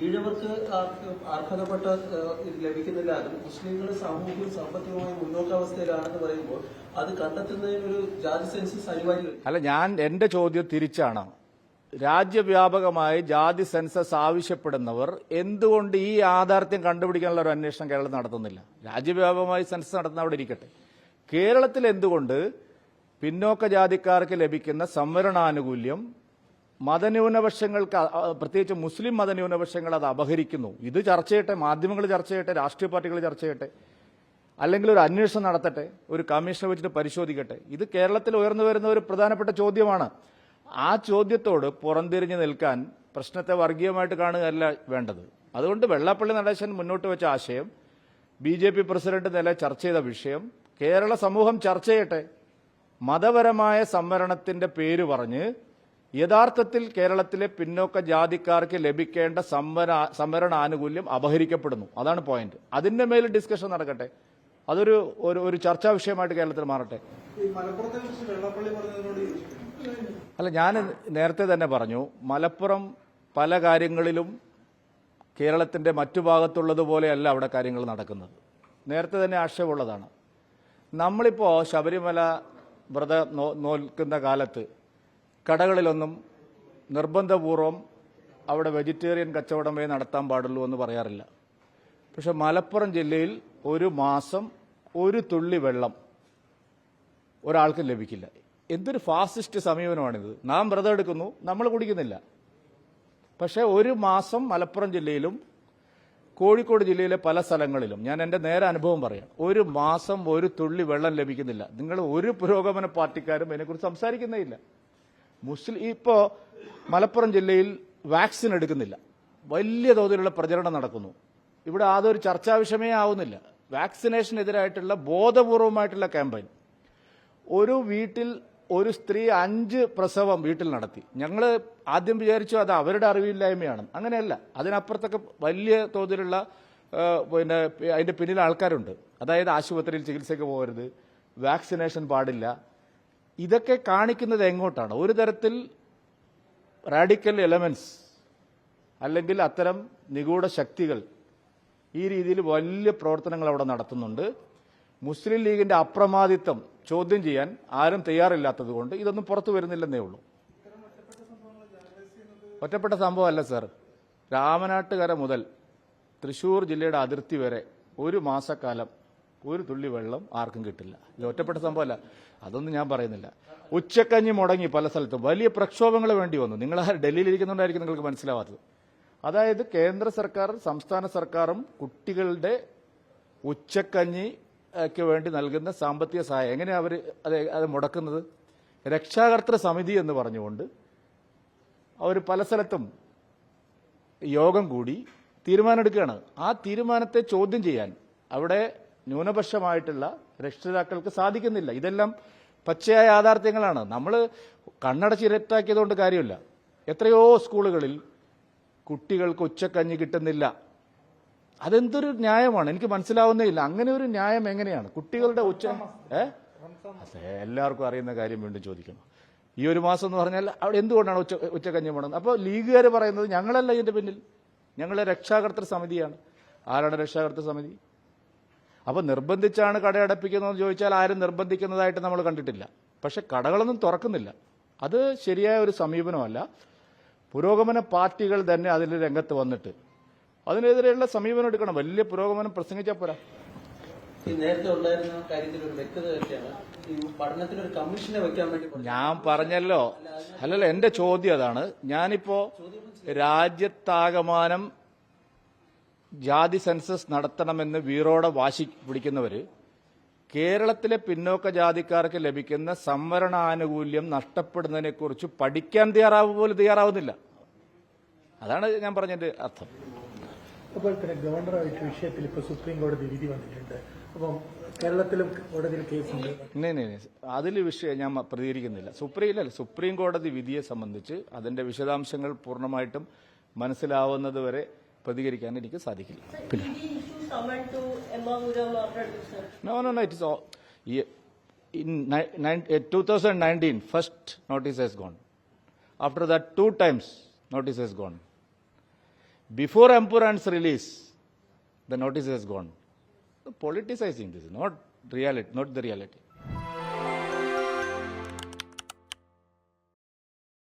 ഈഴവർക്ക് അർഹതപ്പെട്ട ഇത് ലഭിക്കുന്നില്ല, അത് മുസ്ലിങ്ങൾ സാമൂഹികവും സാമ്പത്തികവുമായി മുന്നോട്ടാവസ്ഥയിലാണെന്ന് പറയുമ്പോൾ അത് കണ്ടെത്തുന്നതിനൊരു ജാതി സെൻസസ് അനിവാര്യമാണ്. അല്ല, എന്റെ ചോദ്യം തിരിച്ചാണ്. രാജ്യവ്യാപകമായി ജാതി സെൻസസ് ആവശ്യപ്പെടുന്നവർ എന്തുകൊണ്ട് ഈ യാഥാർത്ഥ്യം കണ്ടുപിടിക്കാനുള്ള ഒരു അന്വേഷണം കേരളത്തിൽ നടത്തുന്നില്ല? രാജ്യവ്യാപകമായി സെൻസസ് നടത്തുന്ന അവിടെ ഇരിക്കട്ടെ. കേരളത്തിൽ എന്തുകൊണ്ട് പിന്നോക്ക ജാതിക്കാർക്ക് ലഭിക്കുന്ന സംവരണാനുകൂല്യം മതന്യൂനപക്ഷങ്ങൾക്ക്, പ്രത്യേകിച്ച് മുസ്ലിം മതന്യൂനപക്ഷങ്ങൾ അത് അപഹരിക്കുന്നു? ഇത് ചർച്ച ചെയ്യട്ടെ, മാധ്യമങ്ങൾ ചർച്ച ചെയ്യട്ടെ, രാഷ്ട്രീയ പാർട്ടികൾ ചർച്ച ചെയ്യട്ടെ, അല്ലെങ്കിൽ ഒരു അന്വേഷണം നടത്തട്ടെ, ഒരു കമ്മീഷനെ വെച്ചിട്ട് പരിശോധിക്കട്ടെ. ഇത് കേരളത്തിൽ ഉയർന്നു വരുന്ന ഒരു പ്രധാനപ്പെട്ട ചോദ്യമാണ്. ആ ചോദ്യത്തോട് പുറംതിരിഞ്ഞു നിൽക്കാൻ പ്രശ്നത്തെ വർഗീയമായിട്ട് കാണുകയല്ല വേണ്ടത്. അതുകൊണ്ട് വെള്ളാപ്പള്ളി നടേശൻ മുന്നോട്ട് വെച്ച ആശയം, BJP പ്രസിഡന്റ് നില ചർച്ച ചെയ്ത വിഷയം കേരള സമൂഹം ചർച്ച ചെയ്യട്ടെ. മതപരമായ സംവരണത്തിന്റെ പേര് പറഞ്ഞ് യഥാർത്ഥത്തിൽ കേരളത്തിലെ പിന്നോക്ക ജാതിക്കാർക്ക് ലഭിക്കേണ്ട സംവരണ ആനുകൂല്യം അപഹരിക്കപ്പെടുന്നു. അതാണ് പോയിന്റ്. അതിന്റെ മേൽ ഡിസ്കഷൻ നടക്കട്ടെ. അതൊരു ഒരു ചർച്ചാ വിഷയമായിട്ട് കേരളത്തിൽ മാറട്ടെ. അല്ല, ഞാൻ നേരത്തെ തന്നെ പറഞ്ഞു, മലപ്പുറം പല കാര്യങ്ങളിലും കേരളത്തിന്റെ മറ്റു ഭാഗത്തുള്ളതുപോലെയല്ല അവിടെ കാര്യങ്ങൾ നടക്കുന്നത്. നേരത്തെ തന്നെ ആക്ഷേപമുള്ളതാണ്. നമ്മളിപ്പോൾ ശബരിമല വ്രതം നോൽക്കുന്ന കാലത്ത് കടകളിലൊന്നും നിർബന്ധപൂർവം അവിടെ വെജിറ്റേറിയൻ കച്ചവടമേ നടത്താൻ പാടുള്ളൂ എന്ന് പറയാറില്ല. പക്ഷെ മലപ്പുറം ജില്ലയിൽ ഒരു മാസം ഒരു തുള്ളി വെള്ളം ഒരാൾക്ക് ലഭിക്കില്ല. എന്തൊരു ഫാസിസ്റ്റ് സമീപനമാണിത്! നാം വ്രതം എടുക്കുന്നു, നമ്മൾ കുടിക്കുന്നില്ല. പക്ഷെ ഒരു മാസം മലപ്പുറം ജില്ലയിലും കോഴിക്കോട് ജില്ലയിലെ പല സ്ഥലങ്ങളിലും, ഞാൻ എൻ്റെ നേരെ അനുഭവം പറയാം, ഒരു മാസം ഒരു തുള്ളി വെള്ളം ലഭിക്കുന്നില്ല. നിങ്ങൾ ഒരു പുരോഗമന പാർട്ടിക്കാരും അതിനെക്കുറിച്ച് സംസാരിക്കുന്നേയില്ല. ഇപ്പോൾ മലപ്പുറം ജില്ലയിൽ വാക്സിൻ എടുക്കുന്നില്ല, വലിയ തോതിലുള്ള പ്രചരണം നടക്കുന്നു. ഇവിടെ അതൊരു ചർച്ചാ വിഷയമേ ആവുന്നില്ല. വാക്സിനേഷനെതിരായിട്ടുള്ള ബോധപൂർവമായിട്ടുള്ള ക്യാമ്പയിൻ. ഒരു വീട്ടിൽ ഒരു സ്ത്രീ 5 പ്രസവം വീട്ടിൽ നടത്തി. ഞങ്ങൾ ആദ്യം വിചാരിച്ചു അത് അവരുടെ അറിവില്ലായ്മയാണ്. അങ്ങനെയല്ല, അതിനപ്പുറത്തൊക്കെ വലിയ തോതിലുള്ള അതിന്റെ പിന്നിൽ ആൾക്കാരുണ്ട്. അതായത് ആശുപത്രിയിൽ ചികിത്സയ്ക്ക് പോകരുത്, വാക്സിനേഷൻ പാടില്ല. ഇതൊക്കെ കാണിക്കുന്നത് എങ്ങോട്ടാണ്? ഒരു തരത്തിൽ റാഡിക്കൽ എലമെന്റ്സ് അല്ലെങ്കിൽ അത്തരം നിഗൂഢ ശക്തികൾ ഈ രീതിയിൽ വലിയ പ്രവർത്തനങ്ങൾ അവിടെ നടത്തുന്നുണ്ട്. മുസ്ലിം ലീഗിന്റെ അപ്രമാദിത്വം ചോദ്യം ചെയ്യാൻ ആരും തയ്യാറില്ലാത്തതുകൊണ്ട് ഇതൊന്നും പുറത്തു വരുന്നില്ലെന്നേ ഉള്ളൂ. ഒറ്റപ്പെട്ട സംഭവമല്ല സർ. രാമനാട്ടുകര മുതൽ തൃശൂർ ജില്ലയുടെ അതിർത്തി വരെ ഒരു മാസക്കാലം ഒരു തുള്ളി വെള്ളം ആർക്കും കിട്ടില്ല. ഇത് ഒറ്റപ്പെട്ട സംഭവമല്ല, അതൊന്നും ഞാൻ പറയുന്നില്ല. ഉച്ചക്കഞ്ഞി മുടങ്ങി പല സ്ഥലത്തും, വലിയ പ്രക്ഷോഭങ്ങൾ വേണ്ടി വന്നു. നിങ്ങൾ ഡൽഹിയിൽ ഇരിക്കുന്നുണ്ടായിരിക്കും നിങ്ങൾക്ക് മനസ്സിലാവാത്തത്. അതായത് കേന്ദ്ര സർക്കാർ സംസ്ഥാന സർക്കാരും കുട്ടികളുടെ ഉച്ചക്കഞ്ഞിക്ക് വേണ്ടി നൽകുന്ന സാമ്പത്തിക സഹായം എങ്ങനെയാണ് അവർ അത് മുടക്കുന്നത്? രക്ഷാകർതൃ സമിതി എന്ന് പറഞ്ഞുകൊണ്ട് അവർ പല സ്ഥലത്തും യോഗം കൂടി തീരുമാനമെടുക്കുകയാണ്. ആ തീരുമാനത്തെ ചോദ്യം ചെയ്യാൻ അവിടെ ന്യൂനപക്ഷമായിട്ടുള്ള രക്ഷിതാക്കൾക്ക് സാധിക്കുന്നില്ല. ഇതെല്ലാം പച്ചയായ യാഥാർത്ഥ്യങ്ങളാണ്. നമ്മൾ കണ്ണടച്ചിരട്ടാക്കിയതുകൊണ്ട് കാര്യമില്ല. എത്രയോ സ്കൂളുകളിൽ കുട്ടികൾക്ക് ഉച്ചക്കഞ്ഞി കിട്ടുന്നില്ല. അതെന്തൊരു ന്യായമാണ്? എനിക്ക് മനസ്സിലാവുന്നേ ഇല്ല. അങ്ങനെ ഒരു ന്യായം എങ്ങനെയാണ്? കുട്ടികളുടെ എല്ലാവർക്കും അറിയുന്ന കാര്യം വീണ്ടും ചോദിക്കണം. ഈ ഒരു മാസം എന്ന് പറഞ്ഞാൽ അവിടെ എന്തുകൊണ്ടാണ് ഉച്ചക്കഞ്ഞി മുടങ്ങുന്നത്? അപ്പോൾ ലീഗുകാർ പറയുന്നത് ഞങ്ങളല്ല ഇതിന്റെ പിന്നിൽ, ഞങ്ങളെ രക്ഷാകർതൃ സമിതിയാണ്. ആരാണ് രക്ഷാകർതൃ സമിതി? അപ്പൊ നിർബന്ധിച്ചാണ് കടയടപ്പിക്കുന്നതെന്ന് ചോദിച്ചാൽ ആരും നിർബന്ധിക്കുന്നതായിട്ട് നമ്മൾ കണ്ടിട്ടില്ല. പക്ഷെ കടകളൊന്നും തുറക്കുന്നില്ല. അത് ശരിയായ ഒരു സമീപനമല്ല. പുരോഗമന പാർട്ടികൾ തന്നെ അതിൽ രംഗത്ത് വന്നിട്ട് അതിനെതിരെയുള്ള സമീപനം എടുക്കണം. വലിയ പുരോഗമനം പ്രസംഗിച്ചാൽ പോരാ. നേരത്തെ ഉണ്ടായിരുന്ന കാര്യത്തിൽ ഒരു വ്യക്തത തന്നെയാണ്. ഈ പഠനത്തിന് ഒരു കമ്മീഷനെ വെക്കാൻ വേണ്ടി ഞാൻ പറഞ്ഞല്ലോ. അല്ലല്ല, എന്റെ ചോദ്യം അതാണ്. ഞാനിപ്പോ രാജ്യത്താകമാനം ജാതി സെൻസസ് നടത്തണമെന്ന് വീറോടെ വാശി പിടിക്കുന്നവര് കേരളത്തിലെ പിന്നോക്ക ജാതിക്കാർക്ക് ലഭിക്കുന്ന സംവരണാനുകൂല്യം നഷ്ടപ്പെടുന്നതിനെക്കുറിച്ച് പഠിക്കാൻ പോലും തയ്യാറാവുന്നില്ല. അതാണ് ഞാൻ പറഞ്ഞതിന്റെ അർത്ഥം. അപ്പോൾ തന്നെ ഗവർണറായിട്ട് വിഷയത്തിൽ ഇപ്പോൾ സുപ്രീം കോടതി വിധി വന്നിട്ടുണ്ട്. അപ്പം കേരളത്തിലും കോടതിയിൽ കേസുണ്ട്. അതിൽ വിഷയം ഞാൻ പ്രതികരിക്കുന്നില്ല. സുപ്രീം കോടതി വിധിയെ സംബന്ധിച്ച് അതിന്റെ വിശദാംശങ്ങൾ പൂർണ്ണമായിട്ടും മനസ്സിലാവുന്നതുവരെ പ്രതികരിക്കാൻ എനിക്ക് സാധിക്കില്ല. പിന്നെ no, it is all. In 2019, first notice has gone. After that, 2 times notice has gone. Before Ampurans release, the notice has gone. Politicizing this is not reality, not the reality.